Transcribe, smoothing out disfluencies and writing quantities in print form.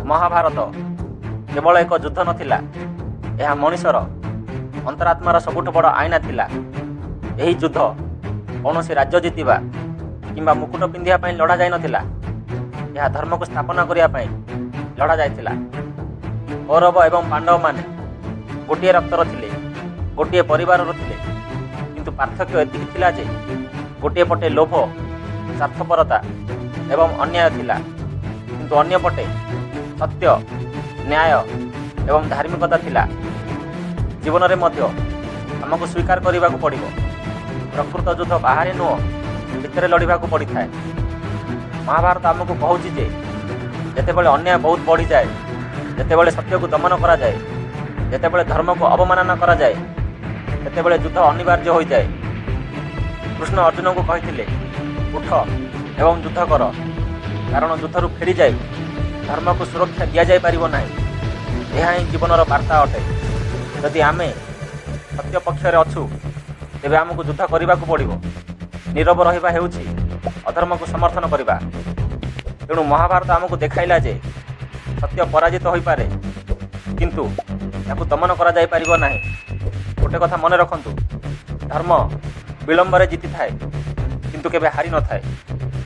ମହାଭାରତ କେବଳ ଏକ ଯୁଦ୍ଧ ନଥିଲା, ଏହା ମଣିଷର ଅନ୍ତରାତ୍ମାର ସବୁଠୁ ବଡ଼ ଆଇନା ଥିଲା। ଏହି ଯୁଦ୍ଧ କୌଣସି ରାଜ୍ୟ ଜିତିବା କିମ୍ବା ମୁକୁଟ ପିନ୍ଧିବା ପାଇଁ ଲଢ଼ା ଯାଇନଥିଲା, ଏହା ଧର୍ମକୁ ସ୍ଥାପନ କରିବା ପାଇଁ ଲଢ଼ା ଯାଇଥିଲା। କୌରବ ଏବଂ ପାଣ୍ଡବମାନେ ଗୋଟିଏ ରକ୍ତର ଥିଲେ, ଗୋଟିଏ ପରିବାରର ଥିଲେ, କିନ୍ତୁ ପାର୍ଥକ୍ୟ ଏତିକି ଥିଲା ଯେ ଗୋଟିଏ ପଟେ ଲୋଭ, ସ୍ୱାର୍ଥପରତା ଏବଂ ଅନ୍ୟାୟ ଥିଲା, କିନ୍ତୁ ଅନ୍ୟପଟେ ସତ୍ୟ, ନ୍ୟାୟ ଏବଂ ଧାର୍ମିକତା ଥିଲା। ଜୀବନରେ ମଧ୍ୟ ଆମକୁ ସ୍ୱୀକାର କରିବାକୁ ପଡ଼ିବ, ପ୍ରକୃତ ଯୁଦ୍ଧ ବାହାରେ ନୁହଁ, ଭିତରେ ଲଢ଼ିବାକୁ ପଡ଼ିଥାଏ। ମହାଭାରତ ଆମକୁ କହୁଛି ଯେ ଯେତେବେଳେ ଅନ୍ୟାୟ ବହୁତ ବଢ଼ିଯାଏ, ଯେତେବେଳେ ସତ୍ୟକୁ ଦମନ କରାଯାଏ, ଯେତେବେଳେ ଧର୍ମକୁ ଅବମାନନା କରାଯାଏ, ସେତେବେଳେ ଯୁଦ୍ଧ ଅନିବାର୍ଯ୍ୟ ହୋଇଯାଏ। କୃଷ୍ଣ ଅର୍ଜୁନଙ୍କୁ କହିଥିଲେ, ଉଠ ଏବଂ ଯୁଦ୍ଧ କର, କାରଣ ଯୁଦ୍ଧରୁ ଫେରିଯାଇ ଧର୍ମକୁ ସୁରକ୍ଷା ଦିଆଯାଇପାରିବ ନାହିଁ। ଏହା ହିଁ ଜୀବନର ବାର୍ତ୍ତା ଅଟେ। ଯଦି ଆମେ ସତ୍ୟ ପକ୍ଷରେ ଅଛୁ, ତେବେ ଆମକୁ ଯୁଦ୍ଧ କରିବାକୁ ପଡ଼ିବ। ନୀରବ ରହିବା ହେଉଛି ଅଧର୍ମକୁ ସମର୍ଥନ କରିବା। ତେଣୁ ମହାଭାରତ ଆମକୁ ଦେଖାଇଲା ଯେ ସତ୍ୟ ପରାଜିତ ହୋଇପାରେ, କିନ୍ତୁ ତାକୁ ଦମନ କରାଯାଇପାରିବ ନାହିଁ। ଗୋଟେ କଥା ମନେ ରଖନ୍ତୁ, ଧର୍ମ ବିଳମ୍ବରେ ଜିତିଥାଏ, କିନ୍ତୁ କେବେ ହାରି ନଥାଏ।